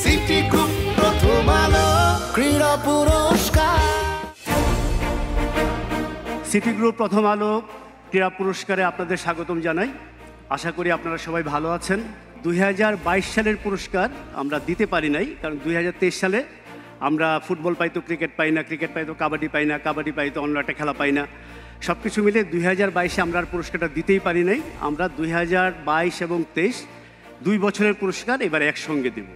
City group প্রথম আলো ক্রীড়া পুরস্কার। সিটি গ্রুপ প্রথম আলো ক্রীড়া পুরস্কারে আপনাদের স্বাগতম জানাই। আশা করি আপনারা সবাই ভালো আছেন। 2022 সালের পুরস্কার আমরা দিতে পারি নাই, কারণ 2023 সালে আমরা ফুটবল পাইতো ক্রিকেট পাই না, ক্রিকেট পাইতো কাবাডি পাই না, কাবাডি পাইতো অন্য একটা খেলা পাই না। সব কিছু মিলে 2022-এ আমরা আর পুরস্কারটা দিতেই পারি নাই। আমরা 2022 এবং 23 2 বছরের পুরস্কার এবার একসঙ্গে দেব।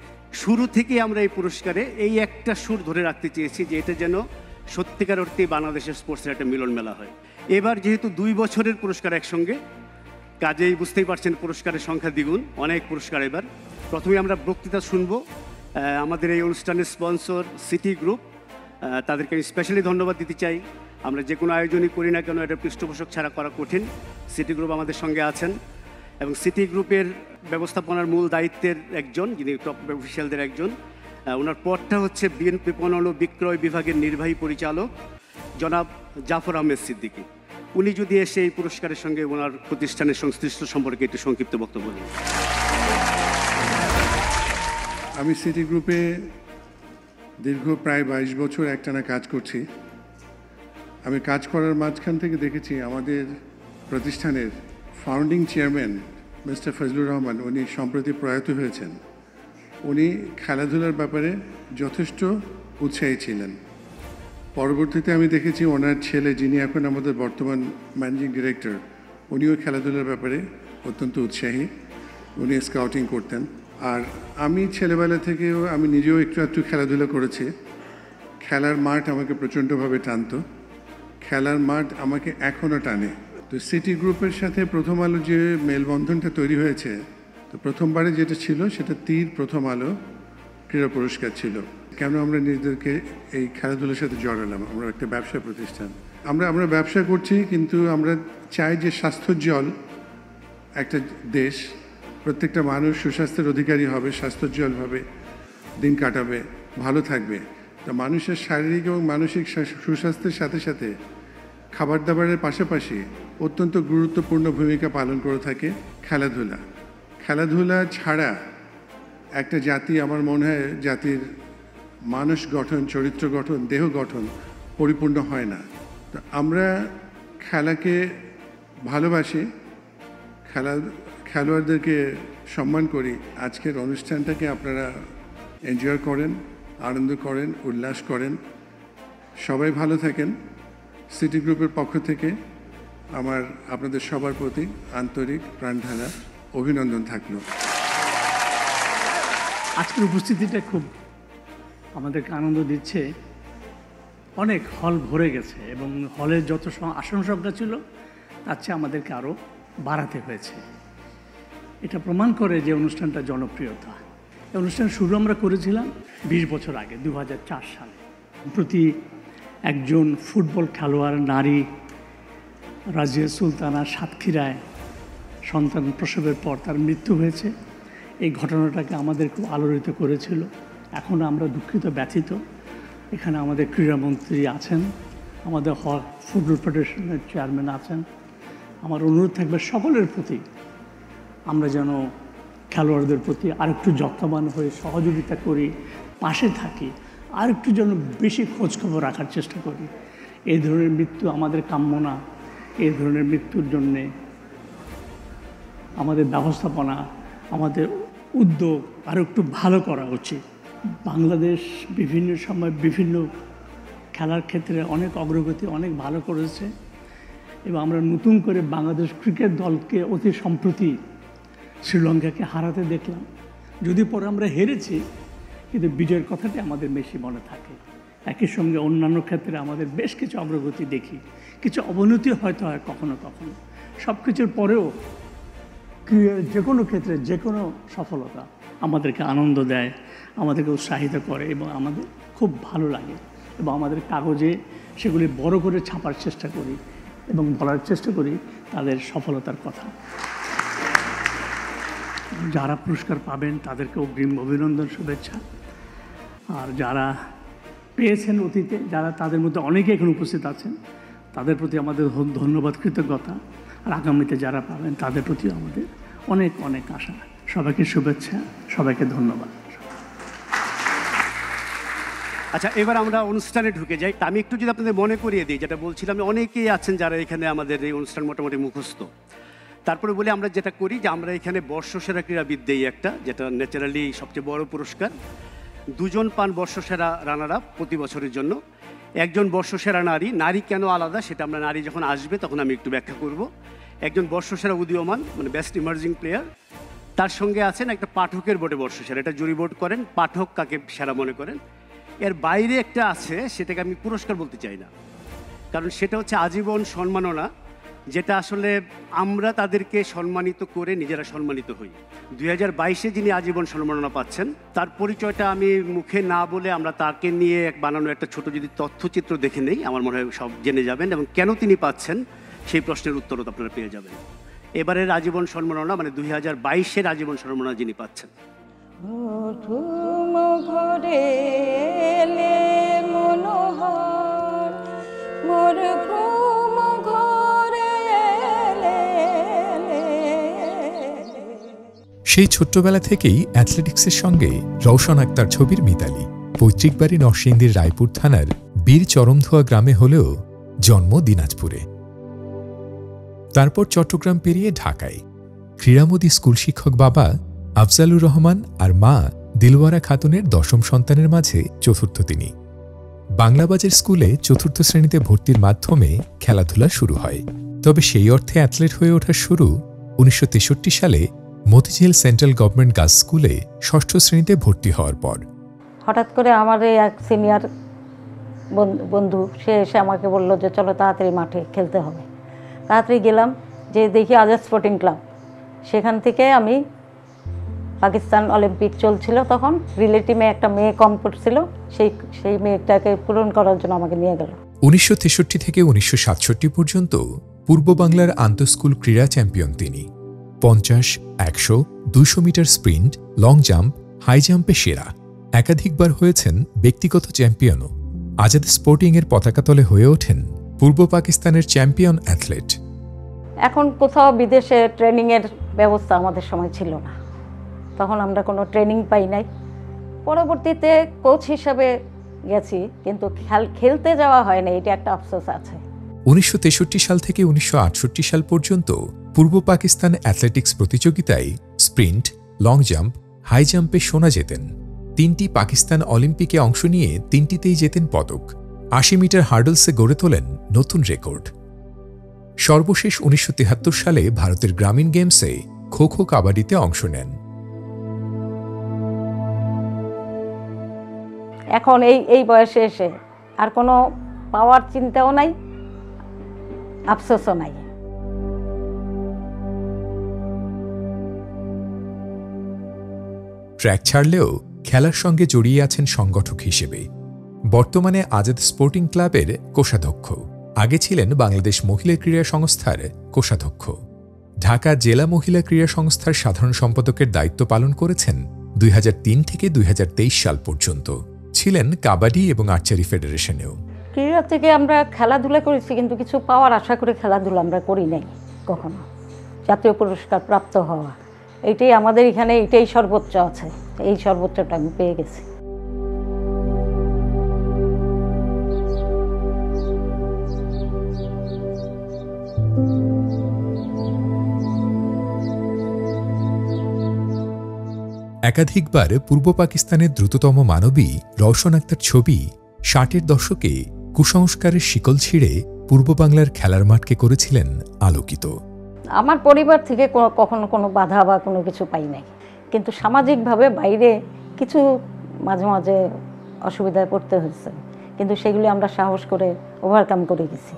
শুরু থেকে আমরা এই পুরস্কারে এই একটা সুর ধরে রাখতে চেয়েছি যে এটা যেন সত্যিকার অর্থে বাংলাদেশের স্পোর্টসের একটা মিলন মেলা হয়। এবার যেহেতু 2 বছরের পুরস্কার একসঙ্গে, কাজেই বুঝতেই পারছেন পুরস্কারের সংখ্যা দ্বিগুণ, অনেক পুরস্কার। এবার প্রথমে আমরা বক্তৃতা শুনবো। আমাদের এই অনুষ্ঠানের স্পন্সর সিটি গ্রুপ, তাদেরকে আমি স্পেশালি ধন্যবাদ দিতে চাই। আমরা যে কোনো আয়োজনই করি না কেন এটা পৃষ্ঠপোষক ছাড়া করা কঠিন। সিটি গ্রুপ আমাদের সঙ্গে আছেন এবং সিটি গ্রুপের ব্যবস্থাপনার মূল দায়িত্বের একজন, যিনি টপ অফিসিয়ালদের একজন। ওনার পদটা হচ্ছে বিপণন ও বিক্রয় বিভাগের নির্বাহী পরিচালক জনাব জাফর আহমেদ সিদ্দিকী। উনি যদি এসে এই পুরস্কারের সঙ্গে ওনার প্রতিষ্ঠানের সংশ্লিষ্ট সম্পর্কে একটু সংক্ষিপ্ত বক্তব্য দেন। আমি সিটি গ্রুপে দীর্ঘ প্রায় 22 বছর একটানা কাজ করছি। আমি কাজ করার মাঝখান থেকে দেখেছি আমাদের প্রতিষ্ঠানের founding chairman mister Fazlur Rahman, উনি সম্প্রতি প্রয়াত হয়েছেন। উনি খেলাধুলার ব্যাপারে যথেষ্ট উৎসাহী ছিলেন। পরবর্তীতে আমি দেখেছি ওনার ছেলে, যিনি এখন আমাদের বর্তমান ম্যানেজিং ডিরেক্টর, উনিও খেলাধুলার ব্যাপারে অত্যন্ত উৎসাহী। উনি স্কাউটিং করতেন। আর আমি ছেলেবেলা থেকেও আমি নিজেও একটু খেলাধুলা করেছি। খেলার মাঠ আমাকে প্রচণ্ডভাবে টানতো, খেলার মাঠ আমাকে এখনও টানে। তো সিটি গ্রুপের সাথে প্রথম আলো যে মেলবন্ধনটা তৈরি হয়েছে, তো প্রথমবারে যেটা ছিল সেটা তীর প্রথম আলো ক্রীড়া পুরস্কার ছিল। কেন আমরা নিজেদেরকে এই খেলাধুলার সাথে জড়ালাম? আমরা একটা ব্যবসা প্রতিষ্ঠান, আমরা ব্যবসা করছি, কিন্তু আমরা চাই যে স্বাস্থ্যোজ্জ্বল একটা দেশ, প্রত্যেকটা মানুষ সুস্বাস্থ্যের অধিকারী হবে, স্বাস্থ্যোজ্জ্বলভাবে দিন কাটাবে, ভালো থাকবে। তা মানুষের শারীরিক এবং মানসিক সুস্বাস্থ্যের সাথে সাথে খাবার দাবারের পাশাপাশি অত্যন্ত গুরুত্বপূর্ণ ভূমিকা পালন করে থাকে খেলাধুলা। খেলাধুলা ছাড়া একটা জাতি, আমার মনে হয় জাতির মানস গঠন, চরিত্র গঠন, দেহ গঠন পরিপূর্ণ হয় না। তো আমরা খেলাকে ভালোবাসি, খেলোয়াড়দেরকে সম্মান করি। আজকের অনুষ্ঠানটাকে আপনারা এনজয় করেন, আনন্দ করেন, উল্লাস করেন। সবাই ভালো থাকেন। সিটি গ্রুপের পক্ষ থেকে আমার আপনাদের সবার প্রতি আন্তরিক প্রাণঢালা অভিনন্দন থাকলো। আজকের উপস্থিতিটা খুব আমাদেরকে আনন্দ দিচ্ছে। অনেক হল ভরে গেছে এবং হলের যত আসন সংখ্যা ছিল তার চেয়ে আমাদেরকে আরও বাড়াতে হয়েছে। এটা প্রমাণ করে যে অনুষ্ঠানটা জনপ্রিয়তা। এই অনুষ্ঠান শুরু আমরা করেছিলাম 20 বছর আগে, 2004 সালে। প্রতি একজন ফুটবল খেলোয়াড় নারী রাজিয়া সুলতানা সাতক্ষীরায় সন্তান প্রসবের পর তার মৃত্যু হয়েছে। এই ঘটনাটাকে আমাদের খুব আলোড়িত করেছিল। এখন আমরা দুঃখিত, ব্যথিত। এখানে আমাদের ক্রীড়ামন্ত্রী আছেন, আমাদের ফুটবল ফেডারেশনের চেয়ারম্যান আছেন। আমার অনুরোধ থাকবে সকলের প্রতি, আমরা যেন খেলোয়াড়দের প্রতি আরেকটু যত্নবান হয়ে সহযোগিতা করি, পাশে থাকি, আরেকটু যেন বেশি খোঁজখবর রাখার চেষ্টা করি। এই ধরনের মৃত্যু আমাদের কাম্য না। এই ধরনের মৃত্যুর জন্যে আমাদের ব্যবস্থাপনা, আমাদের উদ্যোগ আরও একটু ভালো করা উচিত। বাংলাদেশ বিভিন্ন সময় বিভিন্ন খেলার ক্ষেত্রে অনেক অগ্রগতি, অনেক ভালো করেছে এবং আমরা নতুন করে বাংলাদেশ ক্রিকেট দলকে অতি সম্প্রতি শ্রীলঙ্কাকে হারাতে দেখলাম। যদি পরে আমরা হেরেছি, কিন্তু বিজয়ের কথাটি আমাদের বেশি মনে থাকে। একই সঙ্গে অন্যান্য ক্ষেত্রে আমাদের বেশ কিছু অগ্রগতি দেখি, কিছু অবনতি হয়তো হয় কখনো কখনো। সব কিছুর পরেও যে কোনো ক্ষেত্রে যে কোনো সফলতা আমাদেরকে আনন্দ দেয়, আমাদেরকে উৎসাহিত করে এবং আমাদের খুব ভালো লাগে এবং আমাদের কাগজে সেগুলি বড় করে ছাপার চেষ্টা করি এবং বলার চেষ্টা করি তাদের সফলতার কথা। যারা পুরস্কার পাবেন তাদেরকে অগ্রিম অভিনন্দন, শুভেচ্ছা। আর যারা পেয়েছেন অতীতে, যারা তাদের মধ্যে অনেকে এখন উপস্থিত আছেন, তাদের প্রতি আমাদের ধন্যবাদ, কৃতজ্ঞতা। আর আগামীতে যারা পাবেন তাদের প্রতি আমাদের অনেক অনেক আশা। সবাইকে শুভেচ্ছা, সবাইকে ধন্যবাদ। আচ্ছা, এবার আমরা অনুষ্ঠানে ঢুকে যাই। তা আমি একটু যদি আপনাদের মনে করিয়ে দিই, যেটা বলছিলাম, অনেকেই আছেন যারা এখানে আমাদের এই অনুষ্ঠান মোটামুটি মুখস্থ। তারপরে বলি আমরা যেটা করি যে আমরা এখানে বর্ষসেরা ক্রীড়াবিদ দেই একটা, যেটা ন্যাচারালি সবচেয়ে বড় পুরস্কার। 2 জন পান বর্ষসেরা রানার আপ প্রতি বছরের জন্য। একজন বর্ষসেরা নারী, নারী কেন আলাদা সেটা আমরা নারী যখন আসবে তখন আমি একটু ব্যাখ্যা করব। একজন বর্ষসেরা উদীয়মান, মানে বেস্ট ইমার্জিং প্লেয়ার। তার সঙ্গে আছেন একটা পাঠকের বোর্ডে বর্ষসেরা, এটা জুরি বোর্ড করেন পাঠক কাকে সেরা মনে করেন। এর বাইরে একটা আছে, সেটাকে আমি পুরস্কার বলতে চাই না, কারণ সেটা হচ্ছে আজীবন সম্মাননা, যেটা আসলে আমরা তাদেরকে সম্মানিত করে নিজেরা সম্মানিত হই। 2022-এ যিনি আজীবন সম্মাননা পাচ্ছেন তার পরিচয়টা আমি মুখে না বলে আমরা তাকে নিয়ে বানানো একটা ছোট যদি তথ্যচিত্র দেখে নেই, আমার মনে হয় সব জেনে যাবেন, এবং কেন তিনি পাচ্ছেন সেই প্রশ্নের উত্তরও আপনারা পেয়ে যাবেন। এবারের আজীবন সম্মাননা মানে 2022-এর আজীবন সম্মাননা যিনি পাচ্ছেন। সেই ছোট্টবেলা থেকেই অ্যাথলেটিক্সের সঙ্গে রওশন আক্তার ছবির মিতালি। পৈতৃক বাড়ি নরসিংদীর রায়পুর থানার বীর চরমধোয়া গ্রামে হলেও জন্ম দিনাজপুরে। তারপর চট্টগ্রাম পেরিয়ে ঢাকায়। ক্রীড়ামোদী স্কুল শিক্ষক বাবা আফজালুর রহমান আর মা দিলওয়ারা খাতুনের 10ম সন্তানের মাঝে চতুর্থ তিনি। বাংলাবাজার স্কুলে 4র্থ শ্রেণীতে ভর্তির মাধ্যমে খেলাধুলা শুরু হয়। তবে সেই অর্থে অ্যাথলেট হয়ে ওঠার শুরু 1963 সালে মতিঝিল সেন্ট্রাল গভর্নমেন্ট গার্লস স্কুলে 6ষ্ঠ শ্রেণীতে ভর্তি হওয়ার পর। হঠাৎ করে আমার এক সিনিয়র বন্ধু সে এসে আমাকে বলল যে চলো তাড়াতাড়ি মাঠে খেলতে হবে। তাড়াতাড়ি গেলাম, যে দেখি আজাদ স্পোর্টিং ক্লাব। সেখান থেকে আমি পাকিস্তান অলিম্পিক চলছিল, তখন রিলে টিমে একটা মেয়ে কম পড়ছিল, সেই মেয়েটাকে পূরণ করার জন্য আমাকে নিয়ে গেল। 1963 থেকে 1967 পর্যন্ত পূর্ব বাংলার আন্তঃস্কুল ক্রীড়া চ্যাম্পিয়ন তিনি। 50, 100, 200 metre sprint, long jump, high জাম্পে সেরা। একাধিকবার হয়েছেন ব্যক্তিগত চ্যাম্পিয়নও। আজাদ স্পোর্টিংয়ের পতাকাতলে হয়ে ওঠেন পূর্ব পাকিস্তানের চ্যাম্পিয়ন অ্যাথলেট। এখন কোথাও বিদেশে ট্রেনিংয়ের ব্যবস্থা আমাদের সময় ছিল না, তখন আমরা কোনো ট্রেনিং পাই নাই। পরবর্তীতে কোচ হিসাবে গেছি, কিন্তু খেলতে যাওয়া হয় না, এটা একটা আফসোস আছে। 1963 সাল থেকে 1968 সাল পর্যন্ত পূর্ব পাকিস্তান অ্যাথলেটিক্স প্রতিযোগিতায় স্প্রিন্ট, লং জাম্প, হাই জাম্পে সোনা জেতেন। 3টি পাকিস্তান অলিম্পিকে অংশ নিয়ে 3টিতেই জেতেন পদক। 80 মিটার হার্ডলসে গড়ে তোলেন নতুন রেকর্ড। সর্বশেষ 1973 সালে ভারতের গ্রামীণ গেমসে খো খো কাবাডিতে অংশ নেন। এখন এই বয়সে এসে আর কোনো পাওয়ার চিন্তাও নাই, আফসোসও নাই। ট্র্যাক ছাড়লেও খেলার সঙ্গে জড়িয়ে আছেন সংগঠক হিসেবে। বর্তমানে আজাদ স্পোর্টিং ক্লাবের কোষাধ্যক্ষ। আগে ছিলেন বাংলাদেশ মহিলা ক্রীড়া সংস্থার কোষাধ্যক্ষ। ঢাকা জেলা মহিলা ক্রীড়া সংস্থার সাধারণ সম্পাদকের দায়িত্ব পালন করেছেন 2003 থেকে 2023 সাল পর্যন্ত। ছিলেন কাবাডি এবং আর্চারি ফেডারেশনেও। ক্রীড়া থেকে আমরা খেলাধুলা করেছি, কিন্তু কিছু পাওয়ার আশা করে খেলাধুলা আমরা করি নাই কখনো। জাতীয় পুরস্কার প্রাপ্ত হওয়া, এইটাই আমাদের এখানে, এইটাই সর্বোচ্চ আছে, এই সর্বোচ্চটা আমি পেয়ে গেছি। একাধিকবার পূর্ব পাকিস্তানের দ্রুততম মানবী রওশন আক্তার ছবি 60-এর দশকে কুসংস্কারের শিকল ছিঁড়ে পূর্ব বাংলার খেলার মাঠকে করেছিলেন আলোকিত। আমার পরিবার থেকে কখনো কোনো বাধা বা কোনো কিছু পাই নাই, কিন্তু সামাজিকভাবে বাইরে কিছু মাঝে মাঝে অসুবিধায় পড়তে হয়েছে, কিন্তু সেগুলি আমরা সাহস করে ওভারকাম করে গেছি।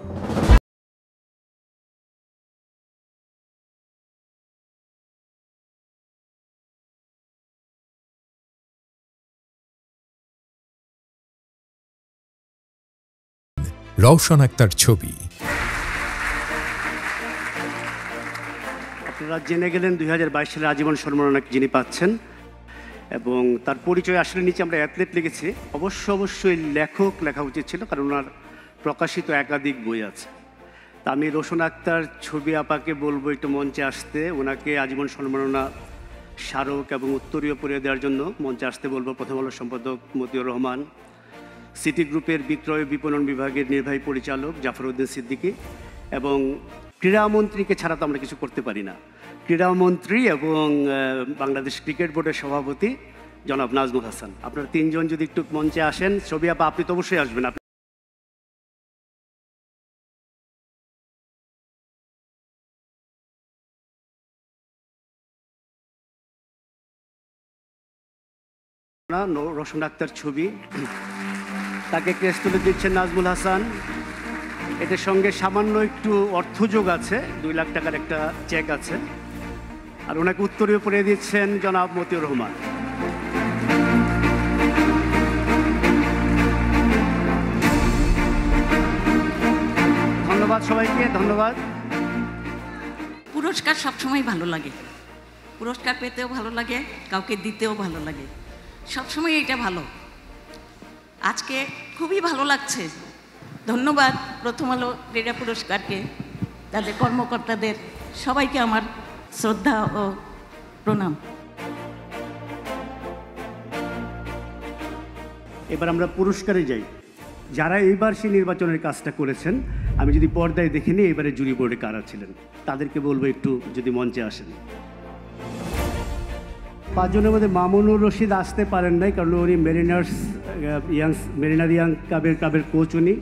রওশন আক্তার ছবি। আপনারা জেনে গেলেন 2022 সালে আজীবন সম্মাননা যিনি পাচ্ছেন, এবং তার পরিচয় আসলে নিচে আমরা অ্যাথলেট লিখেছি। অবশ্যই লেখক লেখা উচিত ছিল, কারণ ওনার প্রকাশিত একাধিক বই আছে। তা আমি রওশন আক্তার ছবি আপাকে বলবো একটু মঞ্চে আসতে, ওনাকে আজীবন সম্মাননা স্মারক এবং উত্তরীয় পরিয়ে দেওয়ার জন্য মঞ্চে আসতে বলবো। প্রথম আলোর সম্পাদক মতিউর রহমান, সিটি গ্রুপের বিক্রয় বিপণন বিভাগের নির্বাহী পরিচালক জাফরউদ্দিন সিদ্দিকী, এবং ক্রীড়ামন্ত্রীকে ছাড়া তো আমরা কিছু করতে পারি না, ক্রীড়ামন্ত্রী এবং বাংলাদেশ ক্রিকেট বোর্ডের সভাপতি জনাব নাজমুল হাসান। আপনারা তিনজন যদি একটু মঞ্চে আসেন। ছবি আপা, আপনি তো অবশ্যই আসবেন। রোশন আক্তার ছবি, তাকে ক্রেস্ট তুলে দিচ্ছেন নাজমুল হাসান। এটার সঙ্গে সামান্য একটু অর্থযোগ আছে, 2 লাখ টাকার একটা চেক আছে, আর ওনাকে উত্তরীয় পড়িয়ে দিচ্ছেন জনাব মতিউর রহমান। ধন্যবাদ সবাইকে, ধন্যবাদ। পুরস্কার সবসময় ভালো লাগে, পুরস্কার পেতেও ভালো লাগে, কাউকে দিতেও ভালো লাগে, সবসময় এটা ভালো। আজকে খুবই ভালো লাগছে। ধন্যবাদ প্রথম আলো ক্রীড়া পুরস্কারকে, তাদের কর্মকর্তাদের সবাইকে আমার শ্রদ্ধা ও প্রণাম। এবার আমরা পুরস্কারে যাই। যারা এইবার সেই নির্বাচনের কাজটা করেছেন, আমি যদি পর্দায় দেখে নিই এবারে জুরি বোর্ডে কারা ছিলেন, তাদেরকে বলবো একটু যদি মঞ্চে আসেন। 5 জনের মধ্যে মামুনুর রশিদ আসতে পারেন নাই, কারণ উনি মেরিনার ইয়াং ক্লাবের কোচ। উনি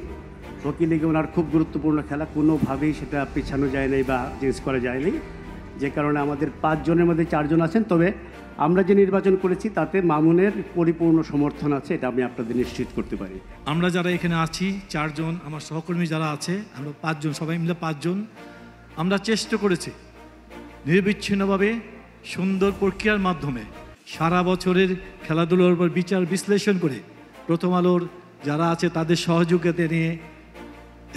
হকি লিগে ওনার খুব গুরুত্বপূর্ণ খেলা, কোনোভাবেই সেটা পিছানো যায় নাই বা চেঞ্জ করা যায়নি, যে কারণে আমাদের 5 জনের মধ্যে 4 জন আছেন। তবে আমরা যে নির্বাচন করেছি তাতে মামুনের পরিপূর্ণ সমর্থন আছে, এটা আমি আপনাদের নিশ্চিত করতে পারি। আমরা যারা এখানে আছি 4 জন, আমার সহকর্মী যারা আছে, আমরা 5 জন, সবাই মিলে 5 জন, আমরা চেষ্টা করেছি নিরবিচ্ছিন্নভাবে সুন্দর প্রক্রিয়ার মাধ্যমে সারা বছরের খেলাধুলার উপর বিচার বিশ্লেষণ করে প্রথম আলোর যারা আছে তাদের সহযোগিতা নিয়ে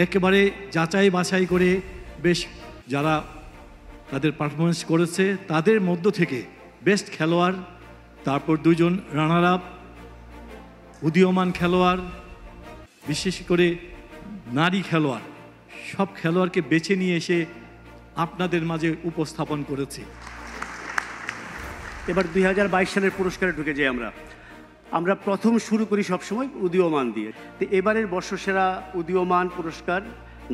একেবারে যাচাই বাছাই করে বেশ যারা তাদের পারফরমেন্স করেছে তাদের মধ্য থেকে বেস্ট খেলোয়াড়, তারপর 2 জন রানার আপ, উদীয়মান খেলোয়াড়, বিশেষ করে নারী খেলোয়াড়, সব খেলোয়াড়কে বেছে নিয়ে এসে আপনাদের মাঝে উপস্থাপন করেছে। এবার 2022 সালের পুরস্কারে ঢুকে যাই। আমরা প্রথম শুরু করি সবসময় উদীয়মান দিয়ে। তো এবারের বর্ষসেরা উদীয়মান পুরস্কার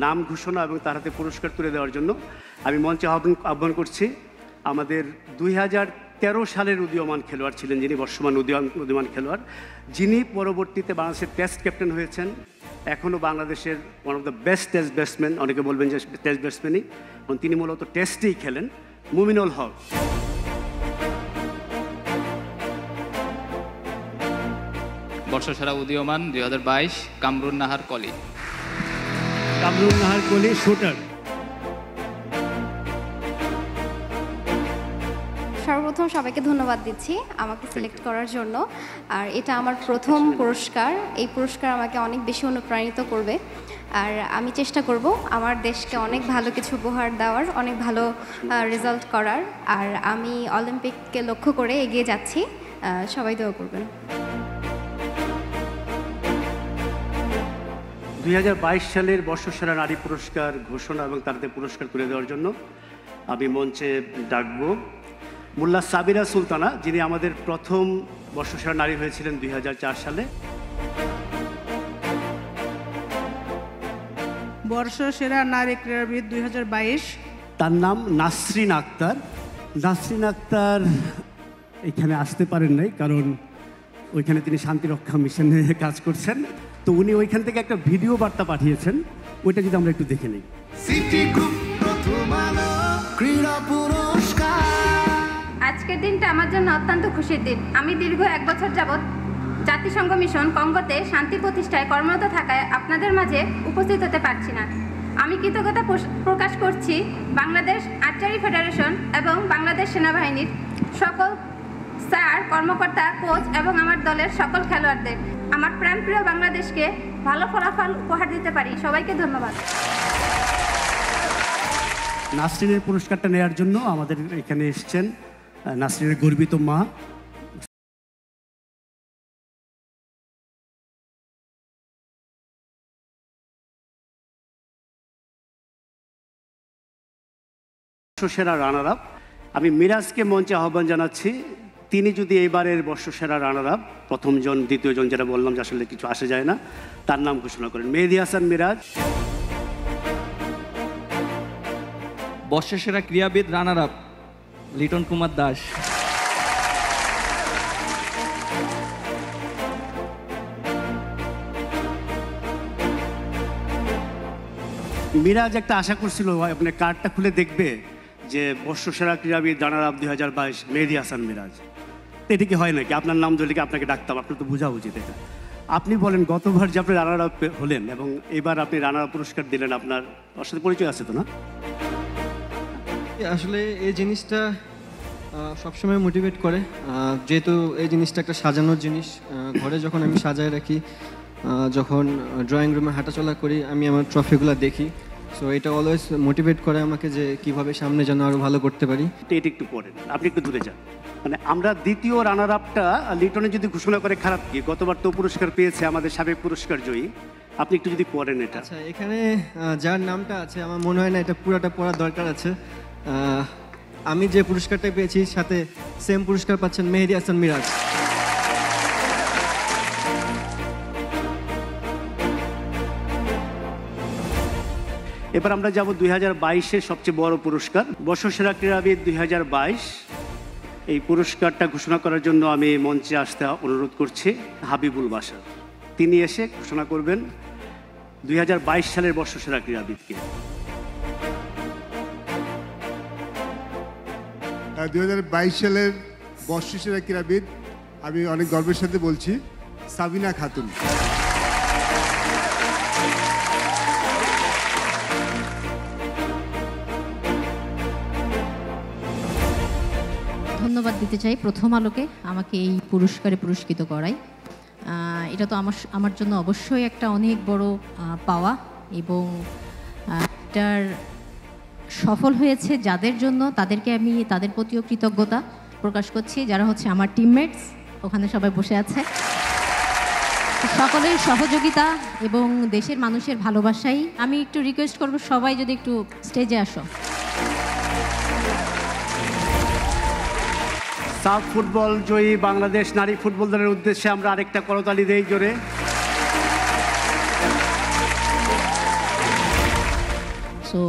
নাম ঘোষণা এবং তার হাতে পুরস্কার তুলে দেওয়ার জন্য আমি মঞ্চে আহ্বান করছি আমাদের 2013 সালের উদীয়মান খেলোয়াড় ছিলেন, যিনি বর্তমান উদীয়মান খেলোয়াড়, যিনি পরবর্তীতে বাংলাদেশের টেস্ট ক্যাপ্টেন হয়েছেন, এখনও বাংলাদেশের one of the best test batsman, অনেকে বলবেন যে টেস্ট ব্যাটসম্যানই, এবং তিনি মূলত টেস্টেই খেলেন, মুমিনুল হক। বর্ষসেরা উদীয়মান 2022 কামরুন নাহার কলি। কামরুন নাহার কলি শুটার। সর্বপ্রথম সবাইকে ধন্যবাদ দিচ্ছি আমাকে সিলেক্ট করার জন্য। আর এটা আমার প্রথম পুরস্কার, এই পুরস্কার আমাকে অনেক বেশি অনুপ্রাণিত করবে। আর আমি চেষ্টা করব আমার দেশকে অনেক ভালো কিছু উপহার দেওয়ার, অনেক ভালো রেজাল্ট করার। আর আমি অলিম্পিককে লক্ষ্য করে এগিয়ে যাচ্ছি, সবাই দোয়া করবেন। 2022 সালের বর্ষসেরা নারী পুরস্কার ঘোষণা এবং তাদের পুরস্কার তুলে দেওয়ার জন্য আমি মঞ্চে ডাকবো মোল্লা সাবিরা সুলতানা, যিনি আমাদের প্রথম বর্ষসেরা নারী হয়েছিলেন 2004 সালে। বর্ষসেরা নারী ক্রীড়াবিদ 2022, তার নাম নাসরিন আক্তার। নাসরিন আক্তার এখানে আসতে পারেন নাই, কারণ ওইখানে তিনি শান্তিরক্ষা মিশনে কাজ করছেন। তো উনি ওইখান থেকে একটা ভিডিও বার্তা পাঠিয়েছেন, ওইটা যদি আমরা একটু দেখে নিই। সিটি গ্রুপ প্রথম আলো ক্রীড়া পুরস্কার। আজকের দিনটা আমার জন্য অত্যন্ত খুশির দিন। আমি দীর্ঘ 1 বছর যাবৎ জাতিসংঘ মিশন কঙ্গোতে শান্তি প্রতিষ্ঠায় কর্মরত থাকায় আপনাদের মাঝে উপস্থিত হতে পারছি না। আমি কৃতজ্ঞতা প্রকাশ করছি বাংলাদেশ আর্চারি ফেডারেশন এবং বাংলাদেশ সেনাবাহিনীর সকল স্যার, কর্মকর্তা, কোচ এবং আমার দলের সকল খেলোয়াড়দের। আমার প্রাণপ্রিয় বাংলাদেশকে ভালো ফলাফল উপহার দিতে পারি। সবাইকে ধন্যবাদ। নাসরিনের পুরস্কারটা নেওয়ার জন্য আমাদের এখানে এসেছেন নাসরিনের গর্বিত মা। সেরা রানার আপ আমি মিরাজকে মঞ্চে আহ্বান জানাচ্ছি, তিনি যদি এইবারের বর্ষসেরা রানার আপ, প্রথমজন দ্বিতীয়জন যেটা বললাম যে আসলে কিছু আসে যায় না, তার নাম ঘোষণা করেন। মেহেদী হাসান মিরাজ। বর্ষসেরা ক্রীড়াবিদ রানার আপ লিটন কুমার দাস। মিরাজ একটা আশা করছিল আপনি কার্ডটা খুলে দেখবে যে বর্ষসেরা ক্রীড়াবিদ রানার আপ 2022 মেহেদী হাসান মিরাজ। এটা কি হয় নাকি? আপনার নাম ধরলে কি আপনাকে ডাকতাম? আপনার তো বোঝা উচিত এটা। আপনি বলেন গতবার যে আপনি রানার আপ হলেন এবং এবার আপনি রানার আপ পুরস্কার দিলেন, আপনার ওর সাথে পরিচয় আছে তো না? আসলে এই জিনিসটা সবসময় মোটিভেট করে, যেহেতু এই জিনিসটা একটা সাজানোর জিনিস। ঘরে যখন আমি সাজায় রাখি, যখন ড্রয়িং রুমে হাঁটাচলা করি, আমি আমার ট্রফিগুলো দেখি। সো এটা অলওয়েজ মোটিভেট করে আমাকে যে কিভাবে সামনে যেন আরও ভালো করতে পারি। এটা একটু পড়েন, আপনি একটু দূরে যান। মানে আমরা দ্বিতীয় রানার আপটা লিটনে যদি ঘোষণা করে খারাপ কি? গতবার তো পুরস্কার পেয়েছে আমাদের সাবেক পুরস্কার জয়ী। আপনি একটু যদি পড়েন এটা। আচ্ছা, এখানে যার নামটা আছে আমার মনে হয় না এটা পুরোটা পড়ার দরকার আছে। আমি যে পুরস্কারটা পেয়েছি সাথে সেম পুরস্কার পাচ্ছেন মেহেদী হাসান মিরাজ। এবার আমরা যাব 2022-এর সবচেয়ে বড় পুরস্কার, বর্ষসেরা ক্রীড়াবিদ 2022। এই পুরস্কারটা ঘোষণা করার জন্য আমি মঞ্চে আসতে অনুরোধ করছি হাবিবুল বাশার। তিনি এসে ঘোষণা করবেন 2022 সালের বর্ষসেরা ক্রীড়াবিদকে। 2022 সালের বর্ষসেরা ক্রীড়াবিদ আমি অনেক গর্বের সাথে বলছি সাবিনা খাতুন। ধন্যবাদ দিতে চাই প্রথম আলোকে আমাকে এই পুরস্কারে পুরস্কৃত করায়। এটা তো আমার জন্য অবশ্যই একটা অনেক বড় পাওয়া, এবং এটার সফল হয়েছে যাদের জন্য তাদেরকে আমি তাদের প্রতিও কৃতজ্ঞতা প্রকাশ করছি, যারা হচ্ছে আমার টিমমেটস, ওখানে সবাই বসে আছে। সকলের সহযোগিতা এবং দেশের মানুষের ভালোবাসাই। আমি একটু রিকোয়েস্ট করব সবাই যদি একটু স্টেজে আসো। সাফ ফুটবল জয়ী বাংলাদেশ নারী ফুটবল দলের উদ্দেশ্যে আমরা আরেকটা করতালি দেই জোরে। সো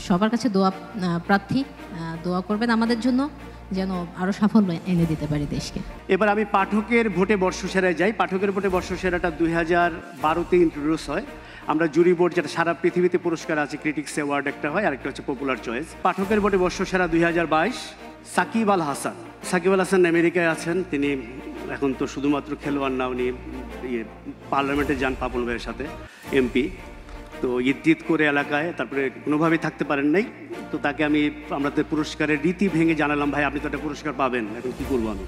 সবার কাছে দোয়া প্রার্থী, দোয়া করবেন আমাদের জন্য যেন আরও সাফল্য এনে দিতে পারি দেশকে। এবার আমি পাঠকের ভোটে বর্ষসেরায় যাই। পাঠকের ভোটে বর্ষসেরাটা 2012-তে ইন্ট্রোডিউস হয়। আমরা জুরি বোর্ড, যেটা সারা পৃথিবীতে পুরস্কার আছে, ক্রিটিক্স অ্যাওয়ার্ড একটা হয়, আরেকটা হচ্ছে পপুলার চয়েস। পাঠকের ভোটে বর্ষসেরা 2022 সাকিব আল হাসান। সাকিব আল হাসান আমেরিকায় আছেন, তিনি এখন তো শুধুমাত্র খেলোয়াড় না, উনি পার্লামেন্টে যান পাপন ভাইয়ের সাথে, এমপি। তো ঈদ করে এলাকায়, তারপরে কোনোভাবেই থাকতে পারেন নাই। তো তাকে আমরা তো পুরস্কারের রীতি ভেঙে জানালাম, ভাই আপনি তো একটা পুরস্কার পাবেন, এখন কী করবো আমি?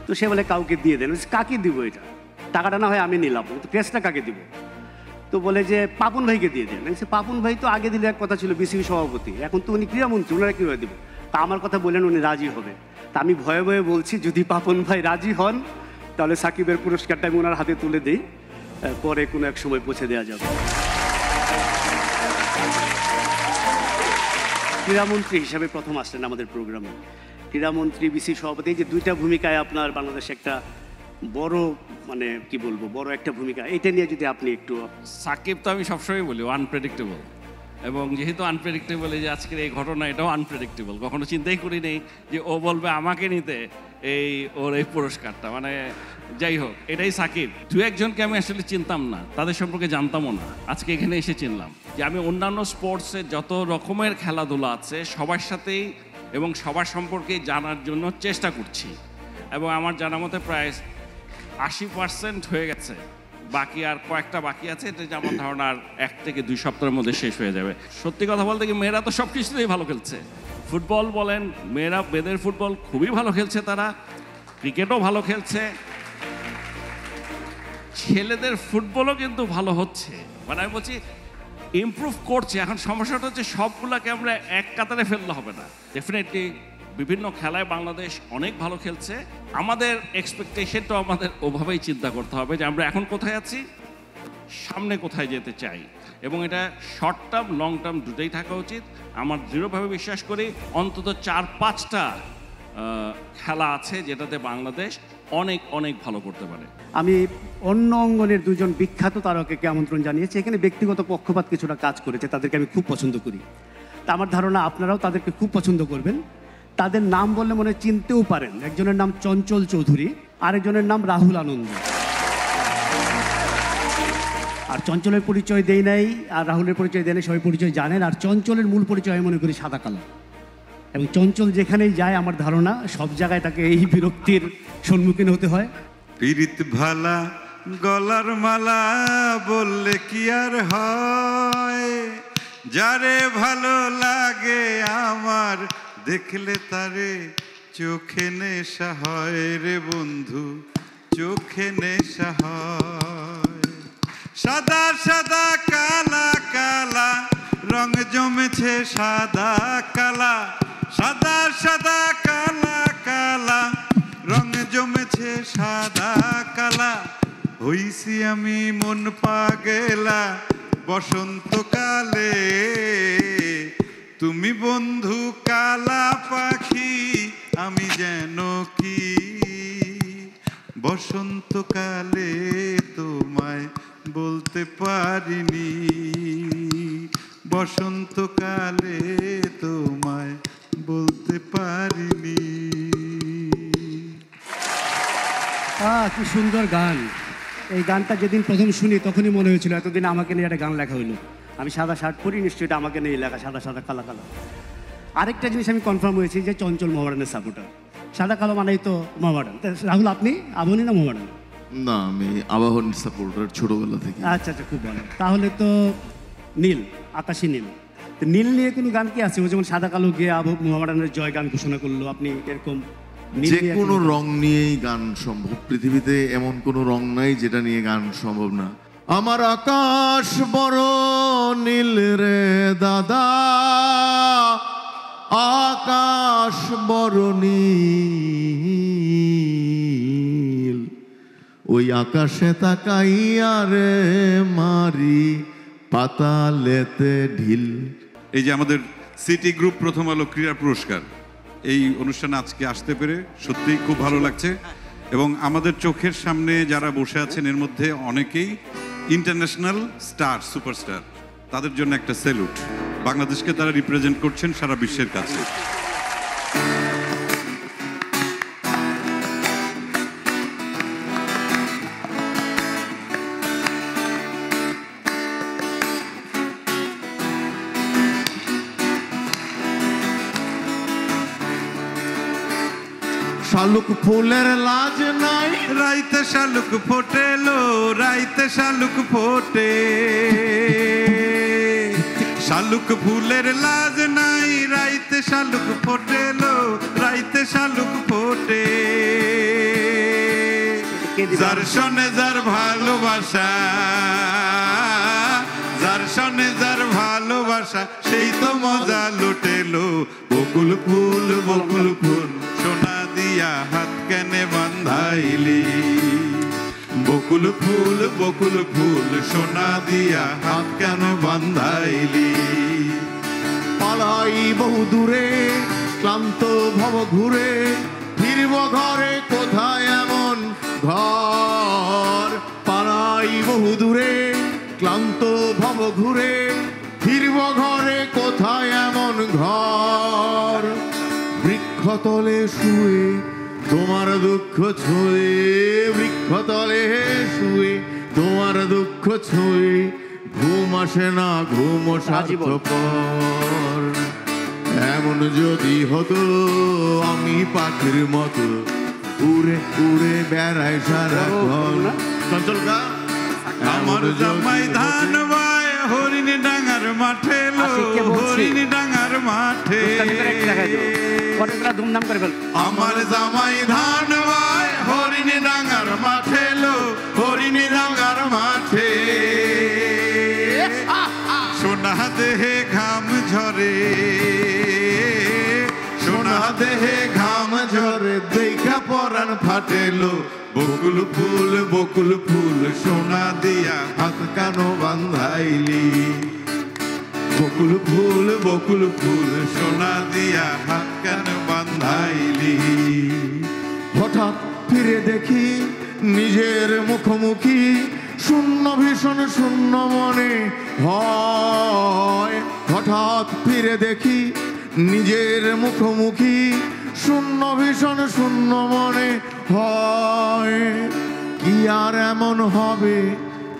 তো সে বলে কাউকে দিয়ে দেন। কাকে দিব এটা? টাকাটা না হয় আমি নিলাম, তো ক্রেসটা কাকে দিব? তো বলে যে পাপন ভাইকে দিয়ে দেন। পাপন ভাই তো আগে দিলে এক কথা ছিল বিসিবি সভাপতি, এখন তো উনি ক্রীড়ামন্ত্রী, ওনারা কীভাবে দেবো? তা আমার কথা বললেন উনি রাজি হবে। তা আমি ভয়ে ভয়ে বলছি যদি পাপন ভাই রাজি হন তাহলে সাকিবের পুরস্কারটা আমি ওনার হাতে তুলে দিই, পরে কোনো এক সময় পৌঁছে দেওয়া যাবে। ক্রীড়ামন্ত্রী হিসাবে প্রথম আসলেন আমাদের প্রোগ্রামে। ক্রীড়ামন্ত্রী, বিসি সভাপতি, যে দুইটা ভূমিকায় আপনার বাংলাদেশে একটা বড়, মানে কি বলবো, বড় একটা ভূমিকা। এটা নিয়ে যদি আপনি একটু। সাকিব তো আমি সবসময় বলি আনপ্রেডিক্টেবল, এবং যেহেতু আনপ্রেডিক্টেবল, এই যে আজকের এই ঘটনা, এটাও আনপ্রেডিক্টেবল। কখনো চিন্তাই করি নেই যে ও বলবে আমাকে নিতে ওর এই পুরস্কারটা। মানে যাই হোক, এটাই সাকিব। দু একজনকে আমি আসলে চিনতাম না, তাদের সম্পর্কে জানতামও না, আজকে এখানে এসে চিনলাম। যে আমি অন্যান্য স্পোর্টসে যত রকমের খেলাধুলা আছে সবার সাথেই এবং সবার সম্পর্কে জানার জন্য চেষ্টা করছি, এবং আমার জানা মতে প্রায় 80% হয়ে গেছে। বাকি আর কয়েকটা বাকি আছে, এটা যে আমার ধারণা আর 1 থেকে 2 সপ্তাহের মধ্যে শেষ হয়ে যাবে। সত্যি কথা বলতে কি, মেয়েরা তো সব কিছুতেই ভালো খেলছে। ফুটবল বলেন, মেয়েদের ফুটবল খুবই ভালো খেলছে, তারা ক্রিকেটও ভালো খেলছে, ছেলেদের ফুটবলও কিন্তু ভালো হচ্ছে। মানে আমি বলছি ইমপ্রুভ করছে। এখন সমস্যাটা হচ্ছে সবগুলাকে আমরা এক কাতারে ফেললে হবে না। ডেফিনেটলি বিভিন্ন খেলায় বাংলাদেশ অনেক ভালো খেলছে। আমাদের এক্সপেকটেশনটাও আমাদের ওভাবেই চিন্তা করতে হবে যে আমরা এখন কোথায় আছি, সামনে কোথায় যেতে চাই, এবং এটা শর্ট টার্ম লং টার্ম দুটোই থাকা উচিত। আমার দৃঢ়ভাবে বিশ্বাস করি অন্তত 4-5টা খেলা আছে যেটাতে বাংলাদেশ অনেক অনেক ভালো করতে পারে। আমি অন্য অঙ্গনের দুজন বিখ্যাত তারকাকে আমন্ত্রণ জানিয়েছি। এখানে ব্যক্তিগত পক্ষপাত কিছুটা কাজ করেছে, তাদেরকে আমি খুব পছন্দ করি। তা আমার ধারণা আপনারাও তাদেরকে খুব পছন্দ করবেন। তাদের নাম বললে মনে চিনতেও পারেন। একজনের নাম চঞ্চল চৌধুরী, আরেকজনের নাম রাহুল আনন্দ। আর চঞ্চলের পরিচয় দেই নাই, আর রাহুলের পরিচয় দেয় নাই, সবাই পরিচয় জানেন। আর চঞ্চলের মূল পরিচয় আমি মনে করি সাদা কালো, এবং চঞ্চল যেখানেই যায় আমার ধারণা সব জায়গায় তাকে এই বিরক্তির সম্মুখীন হতে হয়। পীড়িত ভালা গলার মালা বললে কি আর হয়, যারে ভালো লাগে আমার দেখলে তারে চোখে নেশা হয় রে বন্ধু, চোখে নেশা হয়। সাদা সাদা কালা কালা রং জমেছে সাদা কালা, সাদা সাদা কালা কালা রং জমেছে সাদা কালা। হইছি আমি মন পাগেলা বসন্তকালে, তুমি বন্ধু কালা পাখি আমি যেন কি। বসন্তকালে তোমায় বলতে পারিনি, বসন্তকালে তোমায় বলতে পারিনি। কি সুন্দর গান! এই গানটা যেদিন প্রথম শুনি তখনই মনে হয়েছিল এতদিন আমাকে নিয়ে একটা গান লেখা হইলো। আমি সাদা শার্ট পরি, নিশ্চয়ই এটা আমাকে নিয়ে লেখা, সাদা সাদা কালা কালা। আরেকটা জিনিস আমি কনফার্ম হয়েছি যে চঞ্চল মোহামেডানের সাপোর্টার। সাদা কালো মানেই তো মোহামেডান। রাহুল, আপনি আবনি না মোহামেডান? না, আমি আবাহন সাপোর্টার ছোটবেলা থেকে। আচ্ছা আচ্ছা, খুব ভালো। তাহলে তো নীল, আকাশী নীল। তো নীল নিয়ে কোনো গান কি আছে? ও যেমন সাদা কালো গিয়ে মোহামেডানের জয় গান ঘোষণা করলো, আপনি এরকম যে কোনো রং নিয়েই গান সম্ভব। পৃথিবীতে এমন কোনো রং নাই যেটা নিয়ে গান সম্ভব না। আমার আকাশ বড় নীল রে দাদা, আকাশ বড় নীল, ওই আকাশে তাকাইয়া রে মারি পাতালেতে ঢিল। এই যে আমাদের সিটি গ্রুপ প্রথম আলো ক্রীড়া পুরস্কার, এই অনুষ্ঠানে আজকে আসতে পেরে সত্যিই খুব ভালো লাগছে। এবং আমাদের চোখের সামনে যারা বসে আছেন এর মধ্যে অনেকেই ইন্টারন্যাশনাল স্টার, সুপারস্টার। তাদের জন্য একটা স্যালুট। বাংলাদেশকে তারা রিপ্রেজেন্ট করছেন সারা বিশ্বের কাছে। শালুক ফুলের লাজ নাই, রাইতে শালুক ফোটেলো, রাইতে শালুক ফোটে। শালুক ফুলের লাজ নাই, রাইতে শালুক ফোটেলো, রাইতে শালুক ফোটে। যার সনে যার ভালোবাসা, যার সনে যার ভালোবাসা, সেই তো মজা লুটেলো। বকুল ফুল বকুল ফুল সোনা দিয়া হাত কেনে বান্ধাইলি, বকুল ফুল বকুল ফুল সোনা দিয়া হাত কেন বান্ধাইলি। পালাই বহু দূরে ক্লান্ত ভব ঘুরে, ফিরব ঘরে কোথায় এমন ঘর। পালাই বহু দূরে ক্লান্ত ভব ঘুরে, ফিরব ঘরে কোথায় এমন ঘর। বৃক্ষতলে শুয়ে তোমার দুঃখ ছুঁয়ে, বৃক্ষতলে শুয়ে তোমার দুঃখ ছুঁয়ে, ঘুম আসে না ঘুম স্বার্থপর। এমন যদি হতো আমি পাখির মতো উড়ে উড়ে বেড়াই সারাক্ষণ। চঞ্চল গা। আমার জামাই ধান বাই হরিণ ডাঙ্গার মাঠে, হরিণ ডাঙ্গার মাঠে। ধুমধাম করে ফেল। আমার জামাই ধান বাই হরিণ ডাঙ্গার মাঠে, হরিণ ডাঙ্গার মাঠে। সোনা দেহে ঘাম ঝরে, সোনা দেহে ঘাম ঝরে, দেখা পরাণ ফাটেলো। বকুল ফুল বকুল ফুল সোনা দিয়া হাত কেন বান্ধাইলি, বকুল ফুল সোনা দিয়া হাত কেন বান্ধাইলি। বান্ধাইলি। হঠাৎ ফিরে দেখি নিজের মুখোমুখি, শূন্য ভীষণ শূন্য মনে হয়। হঠাৎ ফিরে দেখি নিজের মুখোমুখি, শূন্য ভীষণ শূন্য মনে হয়। কি আর এমন হবে,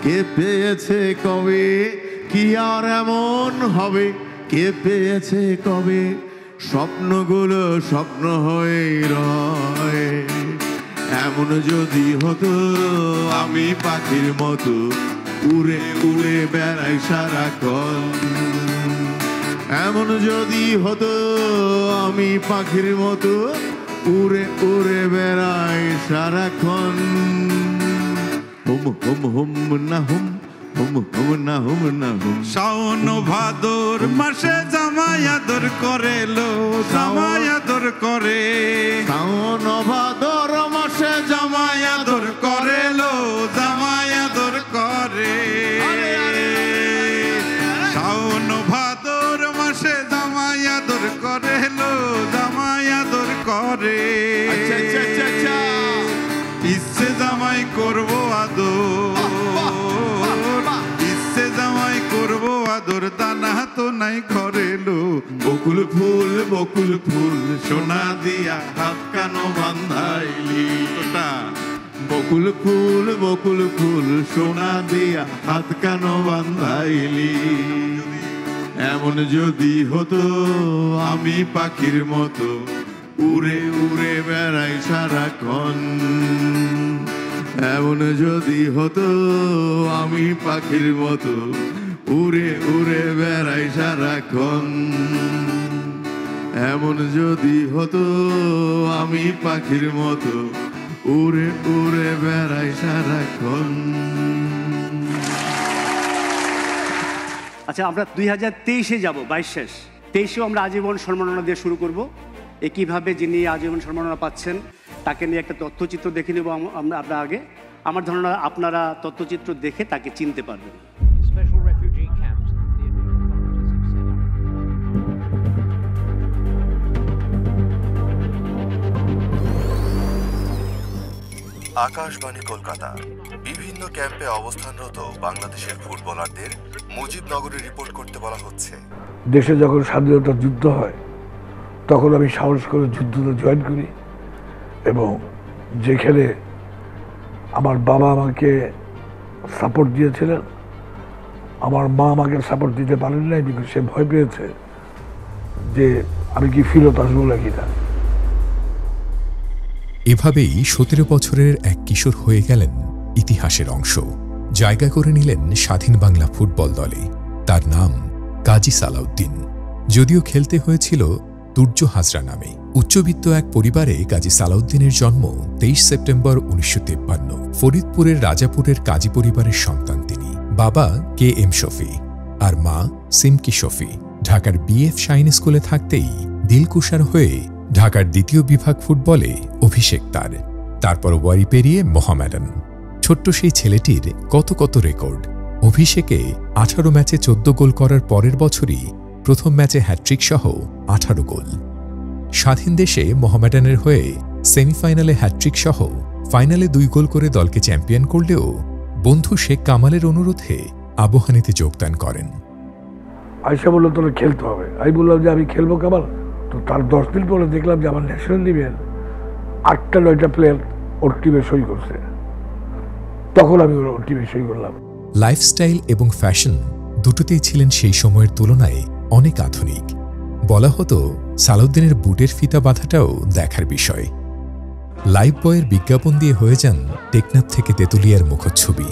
কে পেয়েছে কবে? কি আর এমন হবে, কে পেয়েছে কবে? স্বপ্নগুলো স্বপ্ন হয়ে রয়। এমন যদি হতো আমি পাখির মতো উড়ে উড়ে বেড়াই সারাক্ষণ। এমন যদি হতো আমি পাখির মতো উড়ে উড়ে বেড়াই সারাক্ষণ। হুম হুম হুম না হুম, হুম হুম না হুম না হুম। শাওন ভাদর মাসে জামাই আদর করে লো, জামাই আদর করে। শাওন ভাদর মাসে জামাই আদর করে লো, জামাই আদর করে। শাওন ভাদর মাসে জামাই আদর করে লো, জামাই আদর করে। ইচ্ছে জামাই করবো আদর, ইচ্ছে জামাই করবো আদর, দানা তো নাই ঘরে লো। বকুল ফুল বকুল ফুল সোনা দিয়া হাত কান বান্ধাইলি। বকুল ফুল বকুল ফুল সোনা দিয়া হাত কান বান্ধাইলি। এমন যদি হতো আমি পাখির মতো উড়ে উড়ে বেড়াই সারাক্ষণ। এমন যদি হতো আমি পাখির মতো উড়ে উড়ে বেড়াই সারাক্ষণ। এমন যদি হতো আমি পাখির মতো উড়ে উড়ে বেড়াই সারাক্ষণ। আচ্ছা, আমরা 2023-এ যাব, 22 শেষ। 23-এও আমরা আজীবন সম্মাননা দিয়ে শুরু করব। একইভাবে যিনি আজীবন সম্মাননা পাচ্ছেন তাকে নিয়ে একটা তথ্যচিত্র দেখে নেব আমরা আগে। আমার ধারণা আপনারা তথ্যচিত্র দেখে তাকে চিনতে পারবেন। আকাশবাণী কলকাতা বিভিন্ন ক্যাম্পে অবস্থানরত বাংলাদেশের ফুটবলারদের মুজিবনগরে রিপোর্ট করতে বলা হচ্ছে। দেশে যখন স্বাধীনতার যুদ্ধ হয় তখন আমি সাহস করে যুদ্ধতে জয়েন করি, এবং যেখানে আমার বাবা আমাকে সাপোর্ট দিয়েছিলেন, আমার মা আমাকে সাপোর্ট দিতে পারেন নাই, বিকজ সে ভয় পেয়েছে যে আমি কি ফিরত আসবো নাকি না। এভাবেই 17 বছরের এক কিশোর হয়ে গেলেন ইতিহাসের অংশ, জায়গা করে নিলেন স্বাধীন বাংলা ফুটবল দলে। তার নাম কাজী সালাউদ্দিন। যদিও খেলতে হয়েছিল তুর্য হাজরা নামে। উচ্চবিত্ত এক পরিবারে কাজী সালাউদ্দিনের জন্ম 23 সেপ্টেম্বর 1953। ফরিদপুরের রাজাপুরের কাজী পরিবারের সন্তান তিনি। বাবা কে এম শফি আর মা সিমকি শফি। ঢাকার বিএফ শাইন স্কুলে থাকতেই দিলকুশার হয়ে ঢাকার দ্বিতীয় বিভাগ ফুটবলে অভিষেক তার। তারপর ওয়ারি পেরিয়ে মোহামেডান। ছোট্ট সেই ছেলেটির কত কত রেকর্ড। অভিষেকে 18 ম্যাচে 14 গোল করার পরের বছরই প্রথম ম্যাচে হ্যাট্রিক সহ 18 গোল। স্বাধীন দেশে মোহামেডানের হয়ে সেমিফাইনালে হ্যাট্রিক সহ ফাইনালে 2 গোল করে দলকে চ্যাম্পিয়ন করলেও বন্ধু শেখ কামালের অনুরোধে আবহানীতে যোগদান করেন। আয়সা বললো তোরা খেলতে হবে। আমি বললাম যে আমি খেলবো কামাল। তো তার 10 দিন পরে দেখলাম যে আমার ন্যাশনাল টিমের 8টা-9টা প্লেয়ার ওর টিমে সই করছে। তখন আমি ওর টিমে সই করলাম। লাইফস্টাইল এবং ফ্যাশন দুটোতেই ছিলেন সেই সময়ের তুলনায় অনেক আধুনিক। বলা হতো সালাউদ্দিনের বুটের ফিতা বাঁধাটাও দেখার বিষয়। লাইফ বয়ের বিজ্ঞাপন দিয়ে হয়ে যান টেকনাফ থেকে তেঁতুলিয়ার মুখচ্ছবি।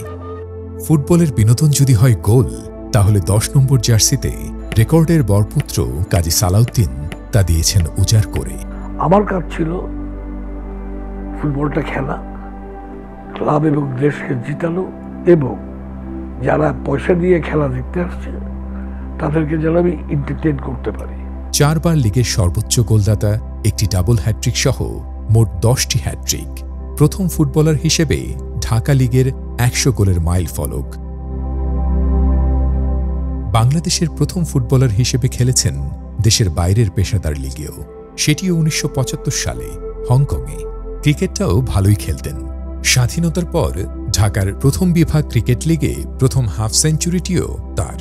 ফুটবলের বিনোদন যদি হয় গোল, তাহলে 10 নম্বর জার্সিতে রেকর্ডের বরপুত্র কাজী সালাউদ্দিন তা দিয়েছেন উজাড় করে। আমার কাজ ছিল ফুটবলটা খেলা, ক্লাব এবং দেশকে জিতানো, এবং যারা পয়সা দিয়ে খেলা দেখতে আসছে তাদেরকে যেন আমি এন্টারটেইন করতে পারি। 4 বার লিগের সর্বোচ্চ গোলদাতা, একটি ডাবল হ্যাট্রিক সহ মোট 10টি হ্যাট্রিক। প্রথম ফুটবলার হিসেবে ঢাকা লিগের 100 গোলের মাইল ফলক। বাংলাদেশের প্রথম ফুটবলার হিসেবে খেলেছেন দেশের বাইরের পেশাদার লিগেও। সেটিও 1975 সালে হংকংয়ে। ক্রিকেটটাও ভালোই খেলতেন। স্বাধীনতার পর ঢাকার প্রথম বিভাগ ক্রিকেট লিগে প্রথম হাফ সেঞ্চুরিটিও তার।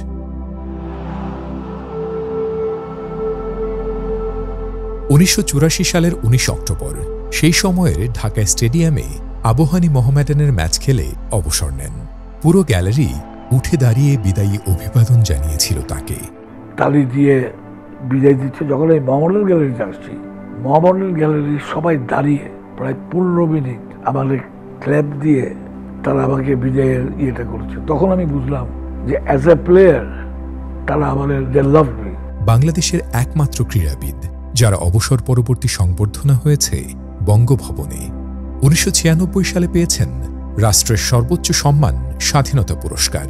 1984 সালের 19 অক্টোবর সেই সময়ের ঢাকা স্টেডিয়ামে আবাহনী মোহামেডানের ম্যাচ খেলে অবসর নেন। পুরো গ্যালারি উঠে দাঁড়িয়ে বিদায়ী অভিবাদন জানিয়েছিল তাকে। তালি দিয়ে বিদায় দিচ্ছে। যখন এই মহামডেল গ্যালারিতে আসছি, মহামডেল গ্যালারির সবাই দাঁড়িয়ে প্রায় 15 মিনিট আমাদের ক্ল্যাপ দিয়ে তারা আমাকে বিদায়ের ইয়েটা করেছে। তখন আমি বুঝলাম যে অ্যাজ এ প্লেয়ার তারা আমাদের দে লাভ মি। বাংলাদেশের একমাত্র ক্রীড়াবিদ যারা অবসর পরবর্তী সংবর্ধনা হয়েছে বঙ্গভবনে। 1996 সালে পেয়েছেন রাষ্ট্রের সর্বোচ্চ সম্মান স্বাধীনতা পুরস্কার।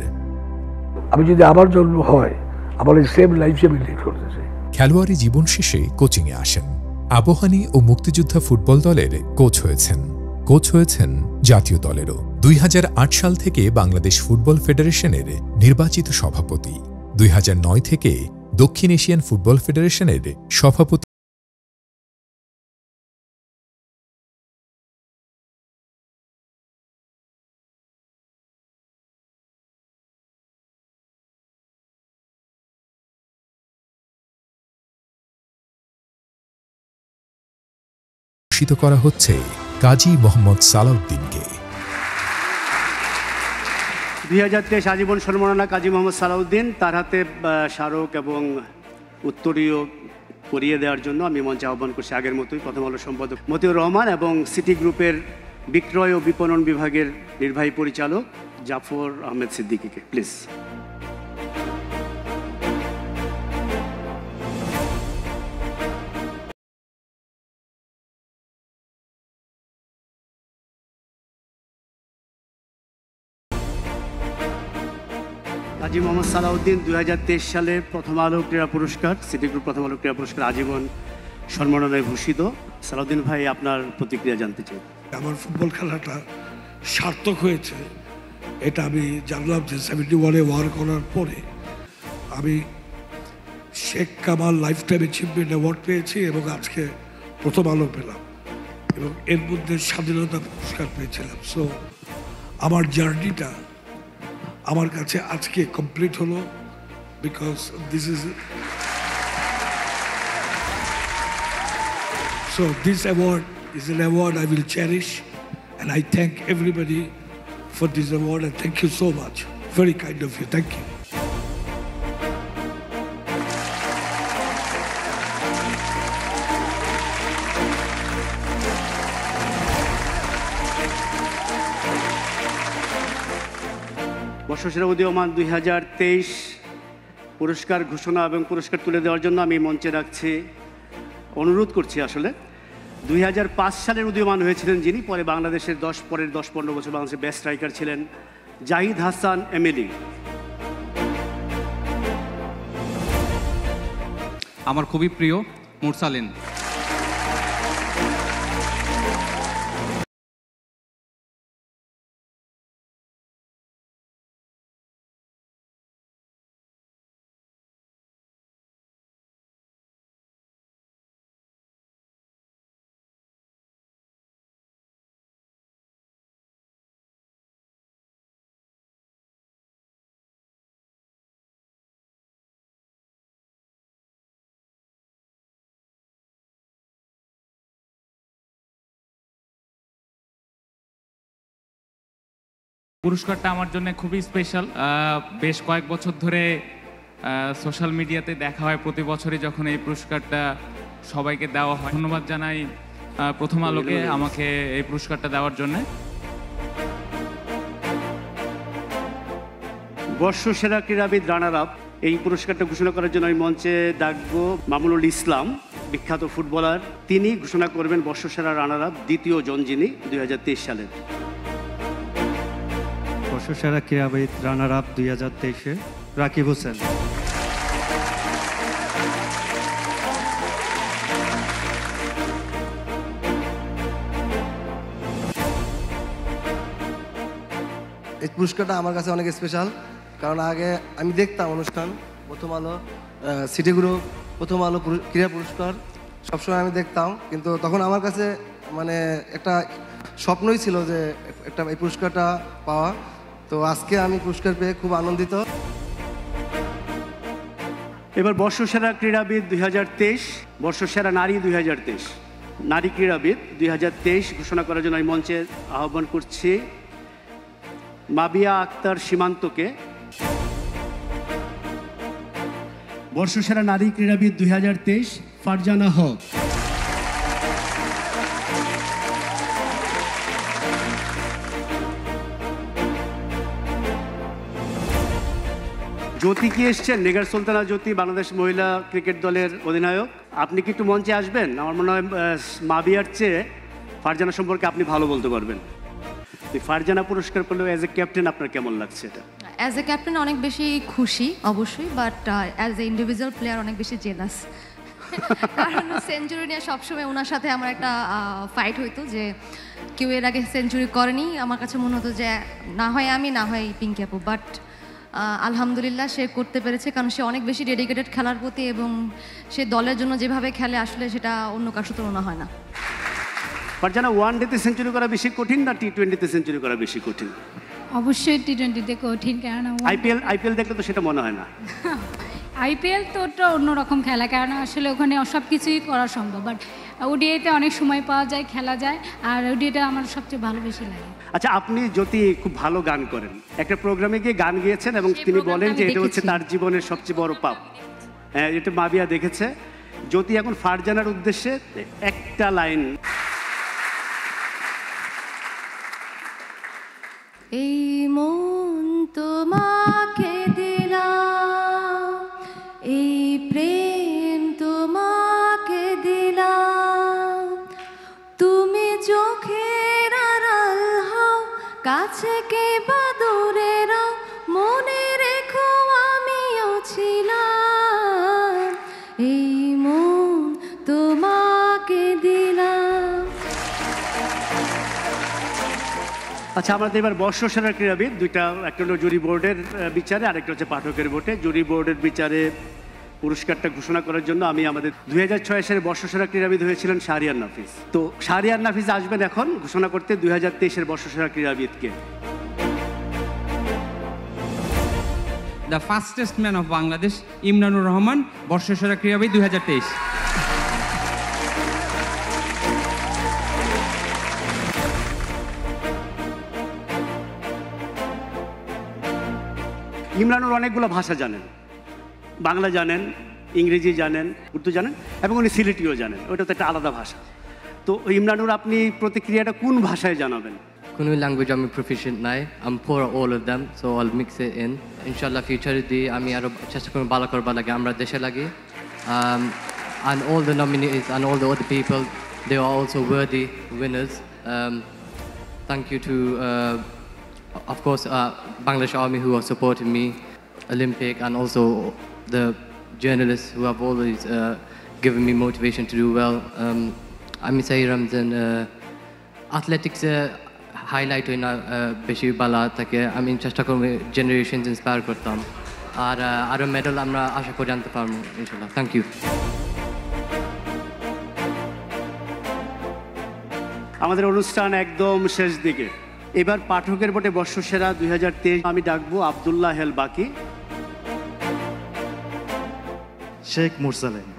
আমি যদি আবার জন্ম হয়, আমার এই সেম লাইফ আমি লিড করতে চাই। খেলোয়াড়ি জীবন শেষে কোচিংয়ে আসেন। আবাহনী ও মুক্তিযোদ্ধা ফুটবল দলের কোচ হয়েছেন জাতীয় দলেরও। 2008 সাল থেকে বাংলাদেশ ফুটবল ফেডারেশনের নির্বাচিত সভাপতি। 2009 থেকে দক্ষিণ এশিয়ান ফুটবল ফেডারেশনের সভাপতি। ভূষিত করা হচ্ছে কাজী মোহাম্মদ সালাউদ্দিনকে। 2023 আজীবন সম্মাননা কাজী মোহাম্মদ সালাউদ্দিন, তার হাতে স্মারক এবং উত্তরীয় করিয়ে দেওয়ার জন্য আমি মঞ্চে আহ্বান করছি আগের মতোই প্রথম আলো সম্পাদক মতিউর রহমান এবং সিটি গ্রুপের বিক্রয় ও বিপণন বিভাগের নির্বাহী পরিচালক জাফর আহমেদ সিদ্দিকীকে প্লিজ। কাজী মোহাম্মদ সালাউদ্দিন 2023 সালে প্রথম আলো ক্রীড়া পুরস্কার, সিটি গ্রুপ প্রথম আলো ক্রীড়া পুরস্কার আজীবন সম্মাননায় ভূষিত। সালাউদ্দিন ভাই, আপনার প্রতিক্রিয়া জানতে চাই। আমার ফুটবল খেলাটা সার্থক হয়েছে এটা আমি জানলাম যে 71-এ ওয়ার করার পরে আমি Sheikh Kamal life time achievement award পেয়েছি এবং আজকে প্রথম আলো পেলাম এবং এর মধ্যে স্বাধীনতা পুরস্কার পেয়েছিলাম। সো আমার জার্নিটা আমার কাছে আজকে কমপ্লিট হলো, because this is so this award is an award I will cherish and I thank everybody for this award and thank you so much. Very kind of you. Thank you. বর্ষসেরা উদীয়মান 2023 পুরস্কার ঘোষণা এবং পুরস্কার তুলে দেওয়ার জন্য আমি মঞ্চে রাখছি, অনুরোধ করছি। আসলে 2005 সালের উদীয়মান হয়েছিলেন যিনি, পরে বাংলাদেশের 10-15 বছর বাংলাদেশের বেস্ট স্ট্রাইকার ছিলেন জাহিদ হাসান এমএলি। আমার খুবই প্রিয় মুরসালিন। পুরস্কারটা আমার জন্য খুবই স্পেশাল। বেশ কয়েক বছর ধরে সোশ্যাল মিডিয়াতে দেখা হয় প্রতি বছরই যখন এই পুরস্কারটা সবাইকে দেওয়া হয়। ধন্যবাদ জানাই প্রথম আলোকে আমাকে এই পুরস্কারটা দেওয়ার জন্য। বর্ষসেরা ক্রীড়াবিদ রানার আপ, এই পুরস্কারটা ঘোষণা করার জন্য আমি মঞ্চে ডাকবো মামুনুল ইসলাম, বিখ্যাত ফুটবলার। তিনি ঘোষণা করবেন বর্ষসেরা রানার আপ দ্বিতীয় জন যিনি 2023 সালের। বর্ষসেরা ক্রীড়াবিদ রানার আপ 2023-এ রাকিব হোসেন। এই পুরস্কারটা আমার কাছে অনেক স্পেশাল, কারণ আগে আমি দেখতাম অনুষ্ঠান প্রথম আলো, সিটি গ্রুপ, প্রথম আলো ক্রীড়া পুরস্কার, সবসময় আমি দেখতাম, কিন্তু তখন আমার কাছে মানে একটা স্বপ্নই ছিল যে একটা এই পুরস্কারটা পাওয়া। তো আজকে আমি পুরস্কার পেয়ে খুব আনন্দিত। এবার বর্ষসেরা ক্রীড়াবিদ 2023, বর্ষসেরা নারী 2023, নারী ক্রীড়াবিদ 2023 ঘোষণা করার জন্য আমি মঞ্চে আহ্বান করছি মাবিয়া আক্তার সীমান্তকে। বর্ষসেরা নারী ক্রীড়াবিদ 2023 ফারজানা হক। জ্যোতি কি এসছেন? নেগার সুলতানা জ্যোতি, বাংলাদেশ মহিলা ক্রিকেট দলের অধিনায়ক। আপনি কি একটু মঞ্চে আসবেন? আমার মনে হয় মাবিয়ার চেয়ে ফারজানা সম্পর্কে আপনি ভালো বলতে পারবেন। ফারজানা পুরস্কার পেলেও অ্যাজ এ ক্যাপ্টেন আপনার কেমন লাগছে এটা? অ্যাজ এ ক্যাপ্টেন অনেক বেশি খুশি অবশ্যই, but as a individual player অনেক বেশি জেলাস। কারণ সেঞ্চুরি নিয়ে সবসময় ওনার সাথে আমার একটা ফাইট হইতো যে কেউ এর আগে সেঞ্চুরি করেনি। আমার কাছে মনে হতো যে না হয় আমি, না হয় পিঙ্কি আপু, বাট আলহামদুলিল্লাহ সে করতে পেরেছে, কারণ সে অনেক বেশি ডেডিকেটেড খেলার প্রতি এবং সে দলের জন্য যেভাবে খেলে আসলে সেটা অন্য কারোর তুলনা হয় না। ফারজানা, ওয়ানডেতে সেঞ্চুরি করা বেশি কঠিন না টি-20তে সেঞ্চুরি করা বেশি কঠিন? অবশ্যই টি-20তে কঠিন, কারণ আইপিএল দেখলে তো সেটা মনে হয় না। আইপিএল তো ওটা অন্যরকম খেলা, কারণ আসলে ওখানে সব কিছুই করা সম্ভব, বাট ওডিআইতে অনেক সময় পাওয়া যায়, খেলা যায়, আর ওডিআইটা আমার সবচেয়ে ভালো বেশি লাগে। আচ্ছা, আপনি জ্যোতি খুব ভালো গান করেন, একটা প্রোগ্রামে গিয়ে গান গিয়েছেন এবং তিনি বলেন যে এটা হচ্ছে তার জীবনের সবচেয়ে বড় পাপ। হ্যাঁ, এটা মাবিয়া দেখেছে। জ্যোতি এখন ফারজানার উদ্দেশ্যে একটা লাইন। এই মন তোমাকে দিলাম, এই প্রেম তোমাকে দিলাম, তুমি চোখের আড়াল হও, কাছে কে বা দূরে রও, মনে রেখো আমিও ছিলাম, এই মন তোমাকে দিলাম। আচ্ছা, আমাদের এবার বর্ষসেরা ক্রীড়াবিদ দুইটা, একটা হলো জুরি বোর্ডের বিচারে, আরেকটা হচ্ছে পাঠকের ভোটে। জুরি বোর্ডের বিচারে পুরস্কারটা ঘোষণা করার জন্য আমি আমাদের 2006 সালে বর্ষসেরা ক্রীড়াবিদ হয়েছিলেন শাহরিয়ার নাফিস। তো শাহরিয়ার নাফিস আসবেন এখন ঘোষণা করতে 2023 বর্ষসেরা ক্রীড়াবিদকে। The fastest man of Bangladesh Imranur Rahman, বর্ষসেরা ক্রীড়াবিদ 2023। ইমরানুর অনেকগুলো ভাষা জানেন, বাংলা জানেন, ইংরেজি জানেন, উর্দু জানেন এবং উনি সিলেটিও জানেন, ওটা তো একটা আলাদা ভাষা। তো ইমরানুর আপনি প্রতিক্রিয়াটা কোন ভাষায় জানাবেন? কোনো ল্যাঙ্গুয়েজ আমি প্রফিশিয়েন্ট নাই, আমি for all of them, so all mix in. ইনশাল্লাহ ফিউচারে দিয়ে আমি আরও চেষ্টা করব ভালো করবার লাগে আমরা দেশে লাগে। And all the nominees and all the other people, they are also worthy winners. Thank you to of course, Bangladesh Army who have supported me, Olympic, and also the journalists who have always given me motivation to do well. আমি চাই Ramzan athletics highlight হয় না বেশি বালা থাকে, আমি চেষ্টা করব generations inspire করতাম, আর আরও মেডেল আমরা আশা করে আনতে পারবো ইনশাল্লাহ। Thank you. আমাদের অনুষ্ঠান একদম শেষ দিকে। এবার পাঠকের ভোটে বর্ষসেরা 2023 আমি ডাকবো আব্দুল্লাহ হেল বাকি, শেখ মুরসালিন,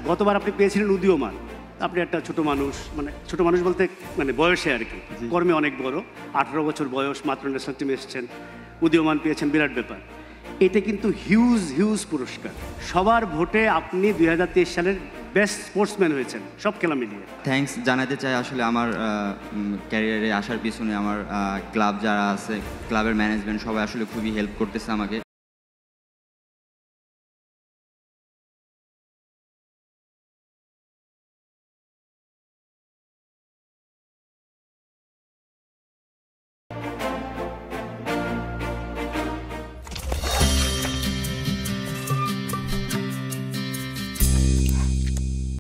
গতবার আপনি পেয়েছিলেন উদীয়মান। আপনি একটা ছোট মানুষ, মানে ছোট মানুষ বলতে মানে বয়সে আর কি, কর্মে অনেক বড়, 18 বছর বয়স, মাত্র ন্যাশনাল টিমে এসেছেন, উদীয়মান পেয়েছেন, বিরাট ব্যাপার। এটা কিন্তু হিউজ পুরস্কার। সবার ভোটে আপনি 2023 সালের বেস্ট স্পোর্টসম্যান হয়েছেন সব খেলা মিলিয়ে। থ্যাঙ্কস জানাতে চাই আসলে আমার ক্যারিয়ারে আসার পিছনে আমার ক্লাব যারা আছে, ক্লাবের ম্যানেজমেন্ট সবাই আসলে খুবই হেল্প করতেছে আমাকে।